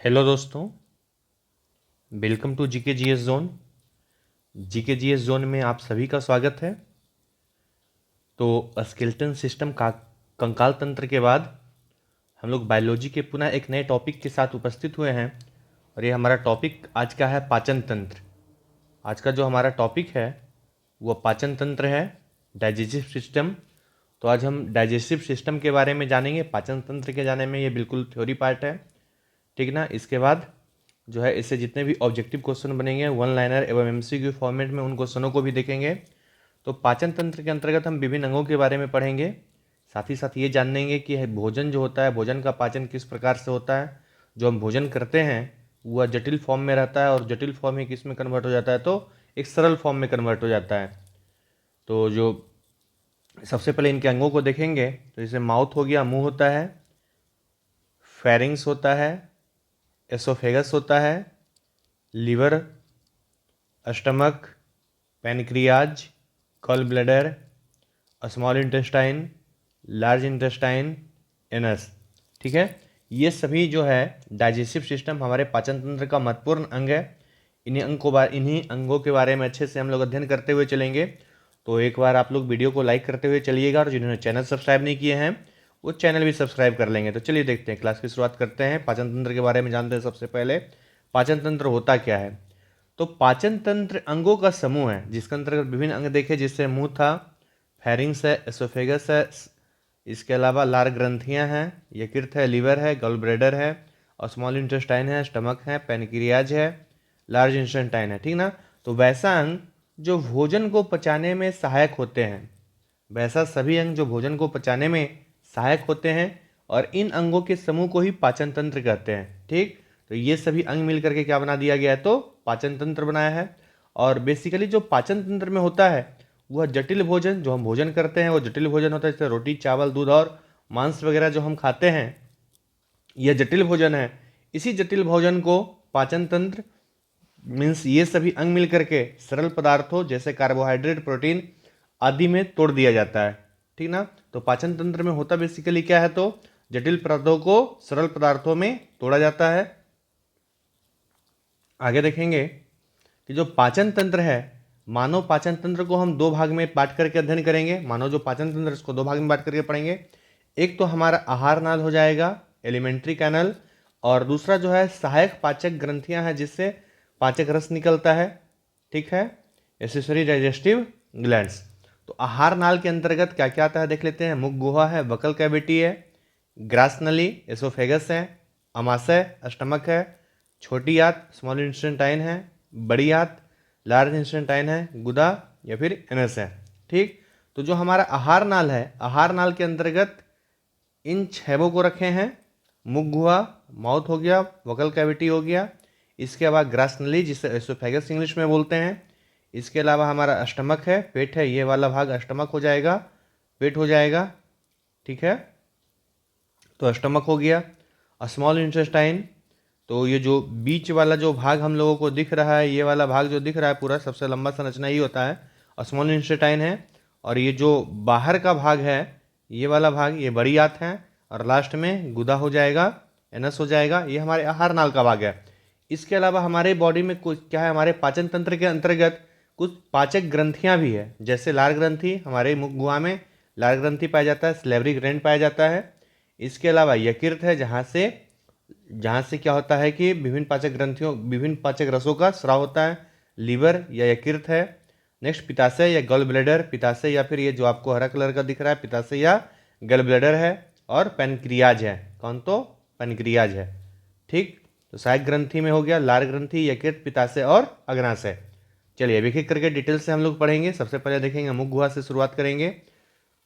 Hello दोस्तों, welcome to GK GS zone. GK GS zone में आप सभी का स्वागत है। तो स्केलेटन सिस्टम का कंकाल तंत्र के बाद हम लोग बायोलॉजी के पुनः एक नए टॉपिक के साथ उपस्थित हुए हैं और ये हमारा टॉपिक आज का है पाचन तंत्र। आज का जो हमारा टॉपिक है वो पाचन तंत्र है, डाइजेस्टिव सिस्टम। तो आज हम डाइजेस्टिव सिस्टम के बारे में जानेंगे। पाचन तंत्र के जाने में ये बिल्कुल थ्योरी पार्ट है, ठीक ना। इसके बाद जो है इससे जितने भी ऑब्जेक्टिव क्वेश्चन बनेंगे वन लाइनर एवं एमसीक्यू फॉर्मेट में, उन क्वेश्चनों को भी देखेंगे। तो पाचन तंत्र के अंतर्गत हम विभिन्न अंगों के बारे में पढ़ेंगे, साथ ही साथ ये जान लेंगे कि भोजन जो होता है, भोजन का पाचन किस प्रकार से होता है। जो हम भोजन करते हैं वह जटिल फॉर्म में रहता है और जटिल फॉर्म ही किस में कन्वर्ट हो जाता है, तो एक सरल फॉर्म में कन्वर्ट हो जाता है। तो जो सबसे पहले इनके अंगों को देखेंगे तो जैसे माउथ हो गया, मुंह होता है, फेरिंग्स होता है, एसोफेगस होता है, liver, stomach, pancreas, gall bladder, small intestine, large intestine, anus, ठीक है। ये सभी जो है डाइजेस्टिव सिस्टम हमारे पाचन तंत्र का महत्वपूर्ण अंग है। इन्हीं अंगों के बारे में अच्छे से हम लोग अध्ययन करते हुए चलेंगे। तो एक बार आप लोग वीडियो को लाइक करते हुए चलिएगा और जिन्होंने चैनल सब्सक्राइब नहीं किए हैं वो चैनल भी सब्सक्राइब कर लेंगे। तो चलिए देखते हैं, क्लास की शुरुआत करते हैं। पाचन तंत्र के बारे में जानते हैं। सबसे पहले पाचन तंत्र होता क्या है। तो पाचन तंत्र अंगों का समूह है जिसके अंतर्गत विभिन्न अंग देखे, जिससे मुंह था, फेरिंग्स है, एसोफेगस है, इसके अलावा लार ग्रंथियां हैं, यकृत है, लीवर है, गॉल ब्लैडर है, और स्मॉल इंटेस्टाइन है, स्टमक है, पैनक्रियाज है, लार्ज इंटेस्टाइन है, ठीक ना। तो वैसा अंग जो भोजन को पचाने में सहायक होते हैं, वैसा सभी अंग जो भोजन को पचाने में सहायक होते हैं, और इन अंगों के समूह को ही पाचन तंत्र कहते हैं, ठीक। तो ये सभी अंग मिलकर के क्या बना दिया गया है, तो पाचन तंत्र बनाया है। और बेसिकली जो पाचन तंत्र में होता है वह जटिल भोजन, जो हम भोजन करते हैं वो जटिल भोजन होता है, जैसे रोटी, चावल, दूध और मांस वगैरह जो हम खाते हैं यह जटिल भोजन है। इसी जटिल भोजन को पाचन तंत्र मीन्स ये सभी अंग मिल करके सरल पदार्थों जैसे कार्बोहाइड्रेट, प्रोटीन आदि में तोड़ दिया जाता है, ठीक ना। तो पाचन तंत्र में होता बेसिकली क्या है, तो जटिल पदार्थों को सरल पदार्थों में तोड़ा जाता है। आगे देखेंगे कि जो पाचन तंत्र है, मानव पाचन तंत्र को हम दो भाग में बांट करके अध्ययन करेंगे। मानव जो पाचन तंत्र इसको दो भाग में बांट करके पढ़ेंगे। एक तो हमारा आहार नाल हो जाएगा, एलिमेंट्री कैनल, और दूसरा जो है सहायक पाचक ग्रंथियां हैं जिससे पाचक रस निकलता है, ठीक है, एसेसरी डाइजेस्टिव ग्लैंड्स। तो आहार नाल के अंतर्गत क्या क्या आता है देख लेते हैं। मुख गुहा है, बकल कैविटी है, ग्रास नली, एसोफेगस है, अमाशय, स्टमक है, छोटी आंत, स्मॉल इंटेस्टाइन है, बड़ी आंत, लार्ज इंटेस्टाइन है, गुदा या फिर एनस है, ठीक। तो जो हमारा आहार नाल है, आहार नाल के अंतर्गत इन छेबों को रखे हैं। मुख गुहा, माउथ हो गया, वोकल कैविटी हो गया, इसके बाद ग्रास नली जिसे एसोफेगस इंग्लिश में बोलते हैं। इसके अलावा हमारा स्टमक है, पेट है, ये वाला भाग स्टमक हो जाएगा, पेट हो जाएगा, ठीक है। तो स्टमक हो गया। स्मॉल इंटेस्टाइन, तो ये जो बीच वाला जो भाग हम लोगों को दिख रहा है, ये वाला भाग जो दिख रहा है पूरा सबसे लंबा संरचना ही होता है, स्मॉल इंटेस्टाइन है। और ये जो बाहर का भाग है, ये वाला भाग, ये बड़ी आंत है, और लास्ट में गुदा हो जाएगा, एनस हो जाएगा। ये हमारे आहार नाल का भाग है। इसके अलावा हमारे बॉडी में कुछ क्या है, हमारे पाचन तंत्र के अंतर्गत कुछ पाचक ग्रंथियां भी है, जैसे लार ग्रंथि, हमारे मुख गुहा में लार ग्रंथि पाया जाता है, स्लेवरी ग्लैंड पाया जाता है। इसके अलावा यकृत है, जहाँ से क्या होता है कि विभिन्न पाचक ग्रंथियों, विभिन्न पाचक रसों का स्राव होता है, लीवर या यकृत है। नेक्स्ट पित्ताशय या गॉल ब्लैडर, पित्ताशय या फिर ये जो आपको हरा कलर का दिख रहा है पित्ताशय या गॉल ब्लैडर है, और पैनक्रियाज है। कौन, तो पैनक्रियाज है, ठीक। तो सहायक ग्रंथि में हो गया लार ग्रंथि, यकृत, पित्ताशय और अग्नाशय। चलिए अब एक एक करके डिटेल से हम लोग पढ़ेंगे। सबसे पहले देखेंगे मुख गुहा से शुरुआत करेंगे।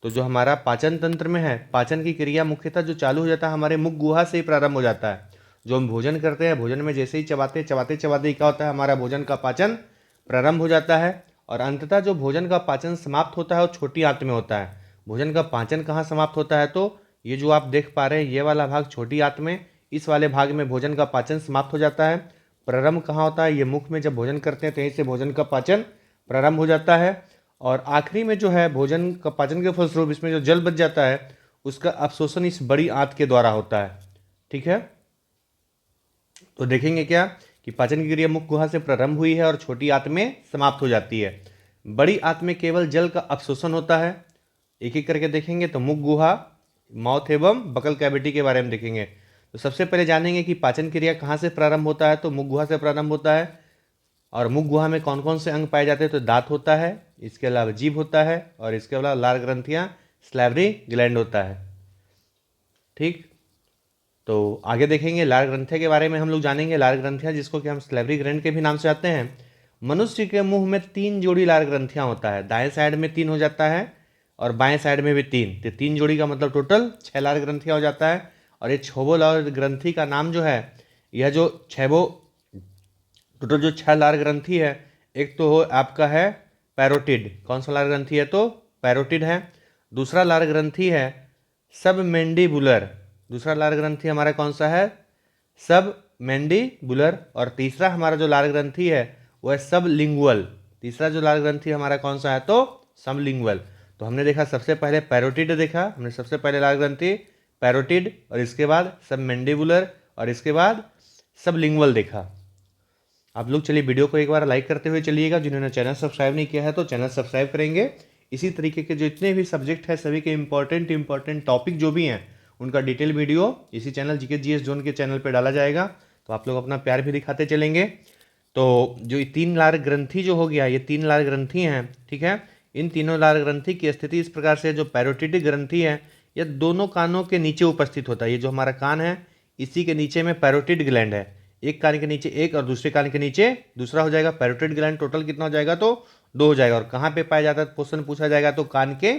तो जो हमारा पाचन तंत्र में है, पाचन की क्रिया मुख्यतः जो चालू हो जाता है हमारे मुख गुहा से ही प्रारंभ हो जाता है। जो हम भोजन करते हैं, भोजन में जैसे ही चबाते चबाते चबाते क्या होता है, हमारा भोजन का पाचन प्रारंभ हो जाता है, और अंततः जो भोजन का पाचन समाप्त होता है वो छोटी आंत में होता है। भोजन का पाचन कहाँ समाप्त होता है, तो ये जो आप देख पा रहे हैं ये वाला भाग छोटी आंत में, इस वाले भाग में भोजन का पाचन समाप्त हो जाता है। प्रारंभ कहाँ होता है, ये मुख में जब भोजन करते हैं तो यहीं से भोजन का पाचन प्रारंभ हो जाता है। और आखिरी में जो है भोजन का पाचन के फलस्वरूप इसमें जो जल बच जाता है उसका अवशोषण इस बड़ी आंत के द्वारा होता है, ठीक है। तो देखेंगे क्या कि पाचन की क्रिया मुख गुहा से प्रारंभ हुई है और छोटी आंत में समाप्त हो जाती है। बड़ी आंत में केवल जल का अवशोषण होता है। एक एक करके देखेंगे तो मुख गुहा, माउथ एवं बकल कैविटी के बारे में देखेंगे। तो सबसे पहले जानेंगे कि पाचन क्रिया कहाँ से प्रारंभ होता है, तो मुख गुहा से प्रारंभ होता है। और मुख गुहा में कौन कौन से अंग पाए जाते हैं, तो दांत होता है, इसके अलावा जीभ होता है, और इसके अलावा लार ग्रंथियाँ, स्लैवरी ग्लैंड होता है। ठीक, तो आगे देखेंगे लार ग्रंथिया के बारे में हम लोग जानेंगे। लार ग्रंथिया जिसको कि हम स्लैवरी ग्लैंड के भी नाम से आते हैं। मनुष्य के मुंह में 3 जोड़ी लार ग्रंथियां होता है। दाएं साइड में 3 हो जाता है और बाएं साइड में भी 3, तो 3 जोड़ी का मतलब टोटल 6 लार ग्रंथियां हो जाता है। और ये 6 लार ग्रंथि का नाम जो है, यह जो 6 टोटल जो 6 लार ग्रंथि है, एक तो हो आपका है पैरोटिड। कौन सा लार ग्रंथि है, तो पैरोटिड है। दूसरा लार ग्रंथि है सब मैंडिबुलर। दूसरा लार ग्रंथि हमारा कौन सा है, सब मैंडिबुलर। और तीसरा हमारा जो लार ग्रंथि है वह है सबलिंगुअल। तीसरा जो लार ग्रंथि हमारा कौन सा है, तो सबलिंगुअल। तो हमने देखा सबसे पहले पैरोटिड देखा, हमने सबसे पहले लार ग्रंथि पैरोटिड, और इसके बाद सब मैंडिबुलर, और इसके बाद सबलिंगुअल देखा। आप लोग चलिए वीडियो को एक बार लाइक करते हुए चलिएगा। जिन्होंने चैनल सब्सक्राइब नहीं किया है तो चैनल सब्सक्राइब करेंगे। इसी तरीके के जो इतने भी सब्जेक्ट है, सभी के इंपॉर्टेंट टॉपिक जो भी हैं, उनका डिटेल वीडियो इसी चैनल जीके जीएस जोन के चैनल पर डाला जाएगा। तो आप लोग अपना प्यार भी दिखाते चलेंगे। तो जो 3 लार ग्रंथि जो हो गया, ये 3 लार ग्रंथि हैं, ठीक है। इन तीनों लार ग्रंथि की स्थिति इस प्रकार से, जो पैरोटिडिक ग्रंथि है यह दोनों कानों के नीचे उपस्थित होता है। ये जो हमारा कान है, इसी के नीचे में पैरोटिड ग्लैंड है। एक कान के नीचे एक और दूसरे कान के नीचे दूसरा हो जाएगा। पैरोटिड ग्लैंड टोटल कितना हो जाएगा, तो 2 हो जाएगा। और कहाँ पे पाया जाता है, क्वेश्चन पूछा जाएगा तो कान के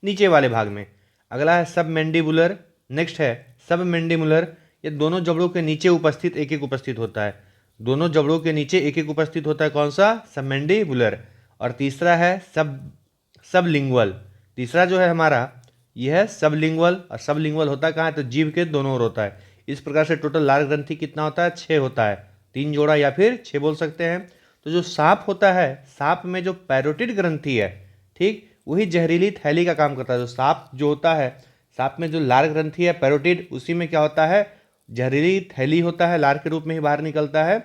नीचे वाले भाग में। अगला है सब मैंडिबुलर। नेक्स्ट है सब मैंडिबुलर, ये दोनों जबड़ों के नीचे उपस्थित एक एक उपस्थित होता है। दोनों जबड़ों के नीचे एक एक उपस्थित होता है, कौन सा, सब मैंडिबुलर। और तीसरा है सबलिंगुअल। तीसरा जो है हमारा यह है सबलिंगुअल। और सबलिंगुअल होता कहाँ है, तो जीभ के दोनों ओर होता है। इस प्रकार से टोटल लार ग्रंथि कितना होता है, 6 होता है। 3 जोड़ा या फिर 6 बोल सकते हैं। तो जो सांप होता है, सांप में जो पैरोटिड ग्रंथि है, ठीक, वही जहरीली थैली का काम करता है। जो सांप जो होता है, सांप में जो लार ग्रंथि है पैरोटिड, उसी में क्या होता है, जहरीली थैली होता है, लार के रूप में ही बाहर निकलता है।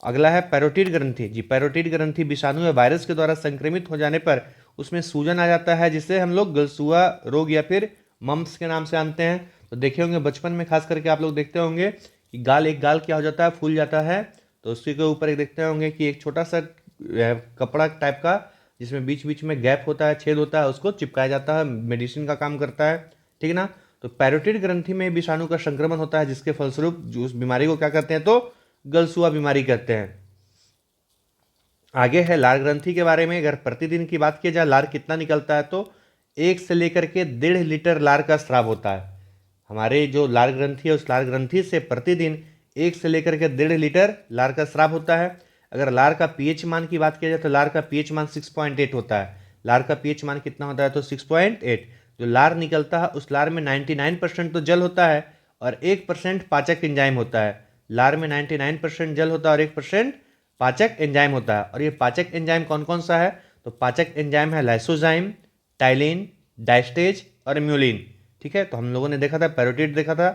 अगला है पैरोटिड ग्रंथि। जी, पैरोटिड ग्रंथि विषाणु या वायरस के द्वारा संक्रमित हो जाने पर उसमें सूजन आ जाता है, जिसे हम लोग गलसुआ रोग या फिर मम्प्स के नाम से जानते हैं। तो देखे होंगे बचपन में, खास करके आप लोग देखते होंगे कि एक गाल क्या हो जाता है, फूल जाता है। तो उसके ऊपर एक देखते होंगे कि एक छोटा सा कपड़ा टाइप का, जिसमें बीच बीच में गैप होता है, छेद होता है, उसको चिपकाया जाता है, मेडिसिन का काम करता है, ठीक है ना। तो पैरोटिड ग्रंथि में विषाणु का संक्रमण होता है, जिसके फलस्वरूप जो उस बीमारी को क्या करते हैं, तो गलसुआ बीमारी कहते हैं। आगे है लार ग्रंथि के बारे में। अगर प्रतिदिन की बात की जाए लार कितना निकलता है, तो 1 से लेकर के 1.5 लीटर लार का स्राव होता है। हमारे जो लार ग्रंथि है, उस लार ग्रंथि से प्रतिदिन 1 से लेकर के 1.5 लीटर लार का स्राव होता है। अगर लार का पीएच मान की बात की जाए तो लार का पीएच मान 6.8 होता है। लार का पीएच मान कितना होता है, तो 6.8। जो लार निकलता है उस लार में 99% तो जल होता है और 1% पाचक एंजाइम होता है। लार में 99% जल होता है और 1% पाचक एंजाइम होता है। और ये पाचक एंजाइम कौन कौन सा है, तो पाचक एंजाइम है लाइसोजाइम, टाइलिन, डायस्टेज और म्यूलिन, ठीक है। तो हम लोगों ने देखा था पैरोटिड देखा था।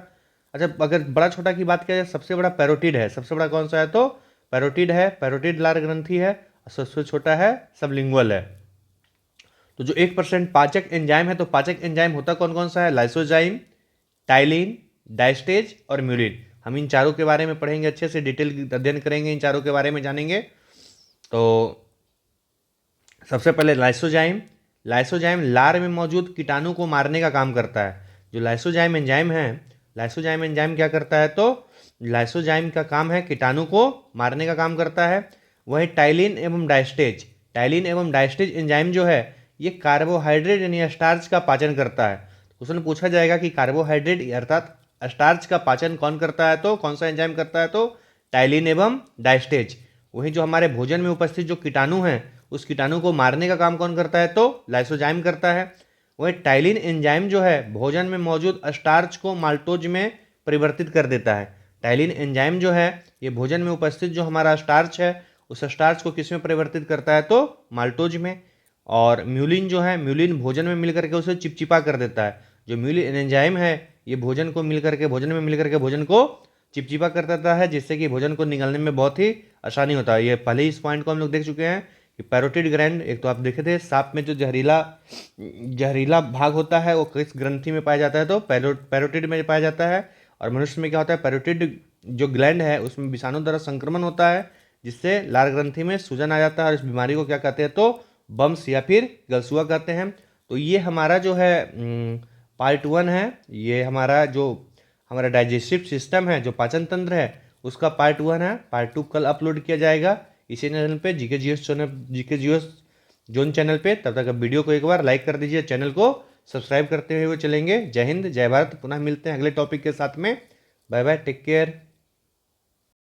अच्छा, अगर बड़ा छोटा की बात किया जाए, सबसे बड़ा पैरोटिड है। सबसे बड़ा कौन सा है, तो पैरोटिड है, पैरोटिड लार ग्रंथि है। और सबसे छोटा है सबलिंगुअल है। तो जो 1% पाचक एंजाइम है, तो पाचक एंजाइम होता कौन कौन सा है, लाइसोजाइम, टाइलिन, डायस्टेज और म्यूलिन। हम इन चारों के बारे में पढ़ेंगे, अच्छे से डिटेल अध्ययन करेंगे, इन चारों के बारे में जानेंगे। तो सबसे पहले लाइसोजाइम। लाइसोजाइम लार में मौजूद कीटाणु को मारने का काम करता है। जो लाइसोजाइम एंजाइम है, लाइसोजाइम एंजाइम क्या करता है, तो लाइसोजाइम का काम है कीटाणु को मारने का काम करता है। वही टाइलिन एवं डायस्टेज। टाइलिन एवं डायस्टेज एंजाइम जो है, ये कार्बोहाइड्रेट यानी स्टार्च का पाचन करता है। क्वेश्चन पूछा जाएगा कि कार्बोहाइड्रेट अर्थात स्टार्च का पाचन कौन करता है, तो कौन सा एंजाइम करता है, तो टाइलिन एवं डायस्टेज। वही जो हमारे भोजन में उपस्थित जो कीटाणु हैं, उस कीटाणु को मारने का काम कौन करता है, तो लाइसोजाइम करता है। वही टाइलिन एंजाइम जो है, भोजन में मौजूद स्टार्च को माल्टोज में परिवर्तित कर देता है। टाइलिन एंजाइम जो है, ये भोजन में उपस्थित जो हमारा स्टार्च है, उस स्टार्च को किस में परिवर्तित करता है, तो माल्टोज में। और म्यूलिन जो है, म्यूलिन भोजन में मिलकर के उसे चिपचिपा कर देता है। जो म्यूलिन एंजाइम है, ये भोजन में मिलकर के भोजन को चिपचिपा कर देता है, जिससे कि भोजन को निगलने में बहुत ही आसानी होता है। ये पहले ही इस पॉइंट को हम लोग देख चुके हैं कि पैरोटिड ग्लैंड, एक तो आप देखे थे सांप में जो जहरीला जहरीला भाग होता है वो किस ग्रंथि में पाया जाता है, तो पैरोटिड में पाया जाता है। और मनुष्य में क्या होता है, पैरोटिड जो ग्लैंड है उसमें विषाणु द्वारा संक्रमण होता है, जिससे लार ग्रंथि में सूजन आ जाता है, और इस बीमारी को क्या कहते हैं, तो बम्स या फिर गलसुआ कहते हैं। तो ये हमारा जो है पार्ट 1 है। ये हमारा जो हमारा डाइजेस्टिव सिस्टम है, जो पाचन तंत्र है, उसका पार्ट 1 है। पार्ट 2 कल अपलोड किया जाएगा इसी चैनल पे, GK GS channel, GK GS zone channel पे। तब तक वीडियो को एक बार लाइक कर दीजिए, चैनल को सब्सक्राइब करते हुए चलेंगे। जय हिंद, जय भारत। पुनः मिलते हैं अगले टॉपिक के साथ में। Bye bye, take care.